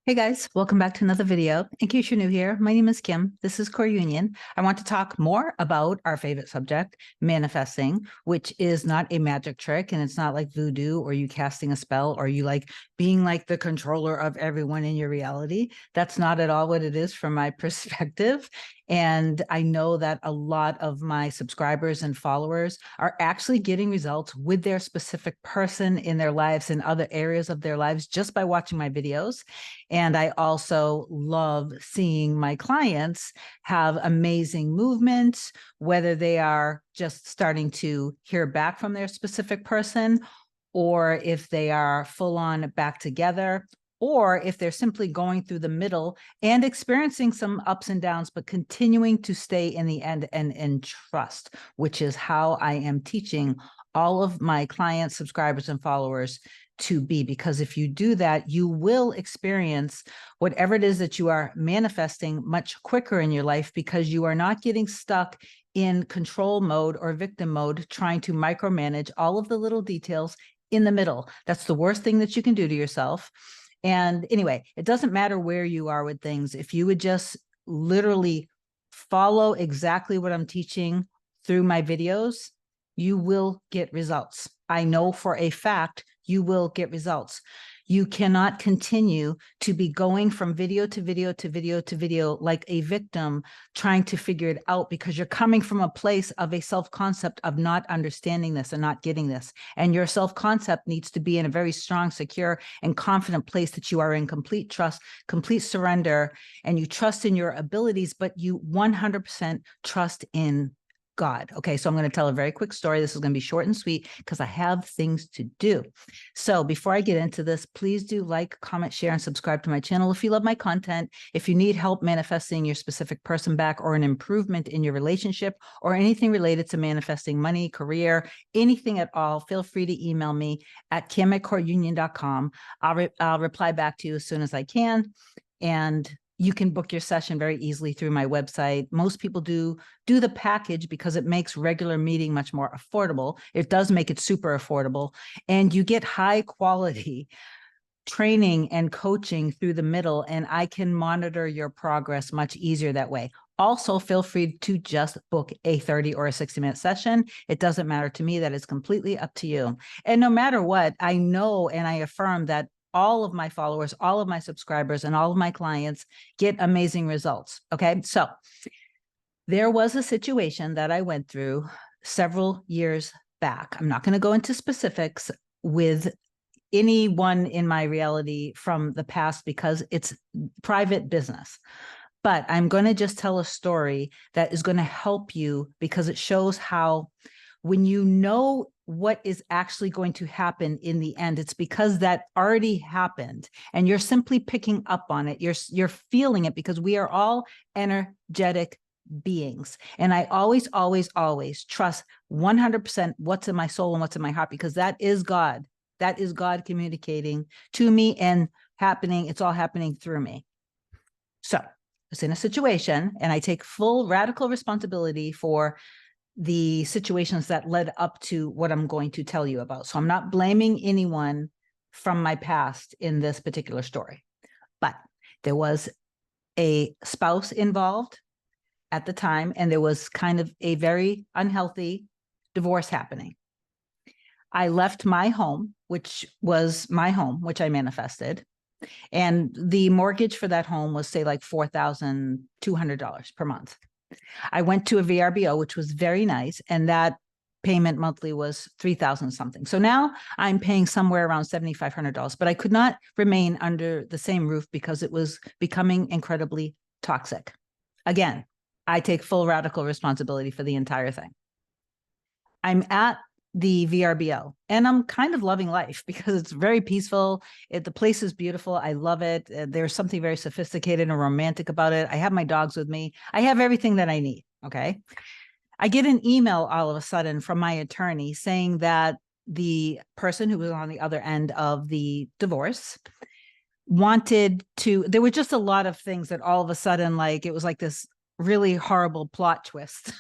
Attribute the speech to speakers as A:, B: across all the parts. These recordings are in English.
A: Hey guys, welcome back to another video. In case you're new here, my name is Kim. This is Core Union. I want to talk more about our favorite subject, manifesting, which is not a magic trick and it's not like voodoo or you casting a spell or you like being like the controller of everyone in your reality. That's not at all what it is from my perspective. And I know that a lot of my subscribers and followers are actually getting results with their specific person in their lives and other areas of their lives just by watching my videos. And I also love seeing my clients have amazing movements, whether they are just starting to hear back from their specific person, or if they are full on back together, or if they're simply going through the middle and experiencing some ups and downs, but continuing to stay in the end and in trust, which is how I am teaching all of my clients, subscribers, and followers to be. Because if you do that, you will experience whatever it is that you are manifesting much quicker in your life, because you are not getting stuck in control mode or victim mode, trying to micromanage all of the little details in the middle. That's the worst thing that you can do to yourself. And anyway, it doesn't matter where you are with things. If you would just literally follow exactly what I'm teaching through my videos, you will get results. I know for a fact you will get results. You cannot continue to be going from video to video to video to video like a victim trying to figure it out, because you're coming from a place of a self-concept of not understanding this and not getting this. And your self-concept needs to be in a very strong, secure, and confident place that you are in complete trust, complete surrender, and you trust in your abilities, but you 100% trust in God. Okay, so I'm going to tell a very quick story. This is going to be short and sweet because I have things to do. So before I get into this, please do like, comment, share, and subscribe to my channel if you love my content. If you need help manifesting your specific person back, or an improvement in your relationship, or anything related to manifesting money, career, anything at all, feel free to email me at kim@coreunion.com. I'll reply back to you as soon as I can. And you can book your session very easily through my website. Most people do the package because it makes regular meeting much more affordable. It does make it super affordable, and you get high quality training and coaching through the middle, and I can monitor your progress much easier that way. Also, feel free to just book a 30 or a 60-minute session. It doesn't matter to me. That is completely up to you. And no matter what, I know and I affirm that all of my followers, all of my subscribers, and all of my clients get amazing results. Okay, so there was a situation that I went through several years back. I'm not going to go into specifics with anyone in my reality from the past because it's private business. But I'm going to just tell a story that is going to help you, because it shows how when you know what is actually going to happen in the end, it's because that already happened and you're simply picking up on it. You're feeling it, because we are all energetic beings. And I always, always, always trust 100% what's in my soul and what's in my heart, because that is God. That is God communicating to me and happening. It's all happening through me. So it's in a situation, and I take full radical responsibility for the situations that led up to what I'm going to tell you about. So I'm not blaming anyone from my past in this particular story, but there was a spouse involved at the time, and there was kind of a very unhealthy divorce happening. I left my home, which was my home, which I manifested. And the mortgage for that home was, say, like $4,200 per month. I went to a VRBO, which was very nice, and that payment monthly was $3,000 something. So now I'm paying somewhere around $7,500, but I could not remain under the same roof because it was becoming incredibly toxic. Again, I take full radical responsibility for the entire thing. I'm at the VRBO and I'm kind of loving life because it's very peaceful. The place is beautiful. I love it. There's something very sophisticated and romantic about it. I have my dogs with me. I have everything that I need. Okay. I get an email all of a sudden from my attorney saying that the person who was on the other end of the divorce wanted to, there were just a lot of things that all of a sudden, like, it was like this really horrible plot twist.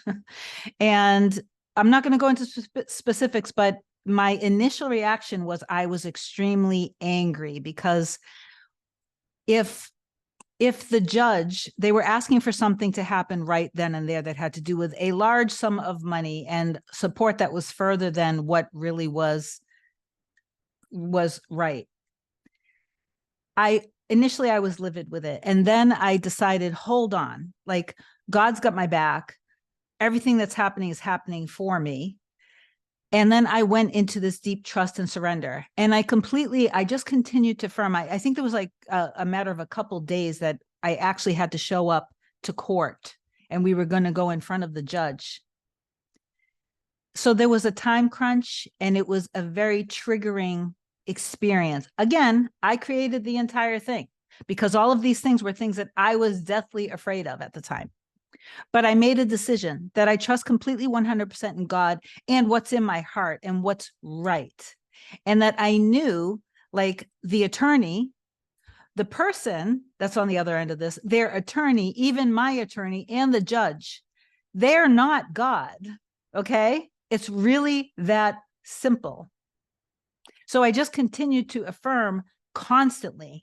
A: And I'm not going to go into specifics, but my initial reaction was I was extremely angry because if the judge, they were asking for something to happen right then and there that had to do with a large sum of money and support that was further than what really was right. Initially I was livid with it. And then I decided, hold on, like God's got my back. Everything that's happening is happening for me. And then I went into this deep trust and surrender. And I just continued to affirm. I think there was like a matter of a couple days that I actually had to show up to court and we were going to go in front of the judge. So there was a time crunch and it was a very triggering experience. Again, I created the entire thing because all of these things were things that I was deathly afraid of at the time. But I made a decision that I trust completely 100% in God and what's in my heart and what's right. And that I knew, like, the attorney, the person that's on the other end of this, their attorney, even my attorney and the judge, they're not God. Okay? It's really that simple. So I just continued to affirm constantly.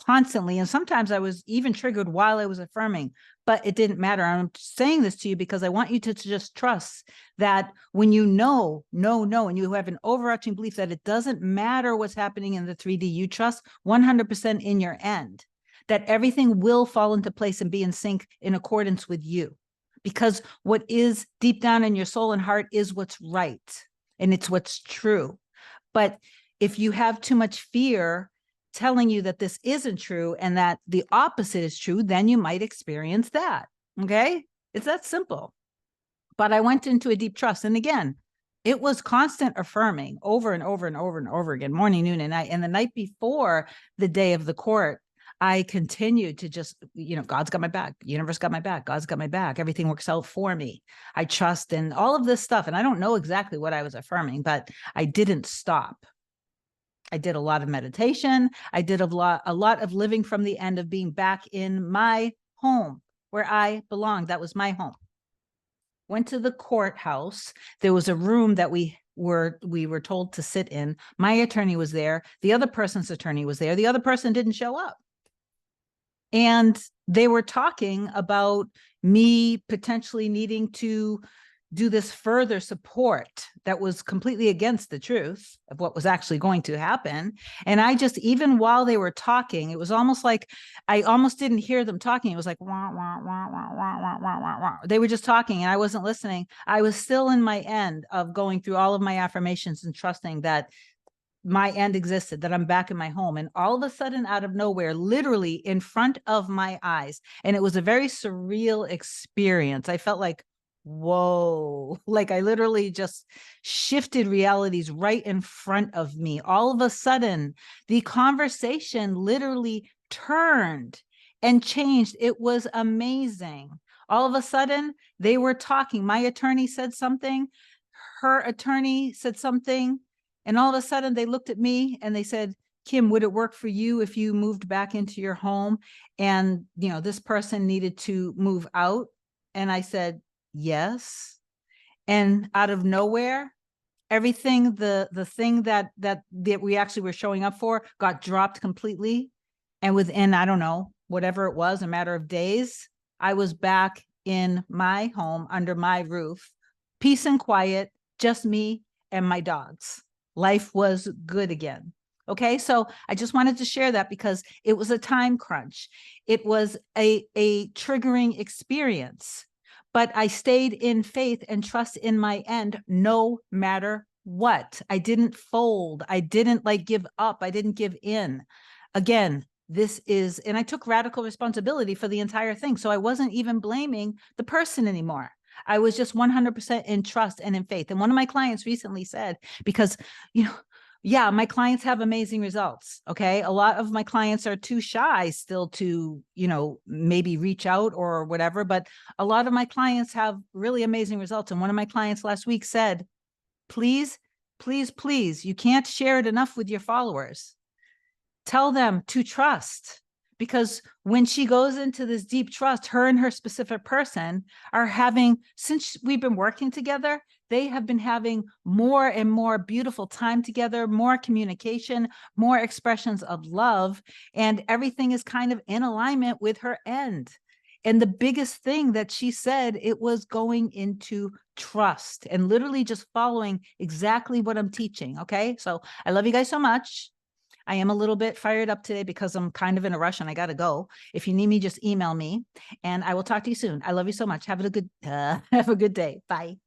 A: And sometimes I was even triggered while I was affirming, but it didn't matter. I'm saying this to you because I want you to just trust that when you know, and you have an overarching belief that it doesn't matter what's happening in the 3D, you trust 100% in your end, that everything will fall into place and be in sync in accordance with you. Because what is deep down in your soul and heart is what's right, and it's what's true. But if you have too much fear telling you that this isn't true and that the opposite is true, then you might experience that. Okay? It's that simple. But I went into a deep trust. And again, it was constant affirming over and over and over and over again, morning, noon, and night. And the night before the day of the court, I continued to just, God's got my back. Universe got my back. God's got my back. Everything works out for me. I trust in all of this stuff. And I don't know exactly what I was affirming, but I didn't stop. I did a lot of meditation. I did a lot of living from the end of being back in my home where I belonged. That was my home. Went to the courthouse. There was a room that we were told to sit in. My attorney was there. The other person's attorney was there. The other person didn't show up. And they were talking about me potentially needing to do this further support that was completely against the truth of what was actually going to happen. And I just, even while they were talking, it was almost like I almost didn't hear them talking. It was like, wah, wah, wah, wah, wah, wah, wah, wah, wah. They were just talking and I wasn't listening. I was still in my end of going through all of my affirmations and trusting that my end existed, that I'm back in my home. And all of a sudden, out of nowhere, literally in front of my eyes, and it was a very surreal experience. I felt like, whoa, like I literally just shifted realities right in front of me. All of a sudden, the conversation literally turned and changed. It was amazing. All of a sudden, they were talking. My attorney said something. Her attorney said something. And all of a sudden, they looked at me and they said, Kim, would it work for you if you moved back into your home and, this person needed to move out? And I said, yes. And out of nowhere, everything, the thing that we actually were showing up for got dropped completely. And within, I don't know, whatever it was, a matter of days, I was back in my home under my roof, peace and quiet, just me and my dogs. Life was good again. Okay, so I just wanted to share that because it was a time crunch. It was a triggering experience. But I stayed in faith and trust in my end no matter what. I didn't fold. I didn't give up. I didn't give in. Again, and I took radical responsibility for the entire thing. So I wasn't even blaming the person anymore. I was just 100% in trust and in faith. And one of my clients recently said, because, my clients have amazing results. Okay. A lot of my clients are too shy still to, maybe reach out or whatever, but a lot of my clients have really amazing results. And one of my clients last week said, please, you can't share it enough with your followers. Tell them to trust. Because when she goes into this deep trust, her and her specific person are having, since we've been working together, they have been having more and more beautiful time together, more communication, more expressions of love, and everything is kind of in alignment with her end. And the biggest thing that she said, it was going into trust and literally just following exactly what I'm teaching. Okay. So I love you guys so much. I am a little bit fired up today because I'm kind of in a rush and I got to go. If you need me, just email me and I will talk to you soon. I love you so much. Have a good day. Bye.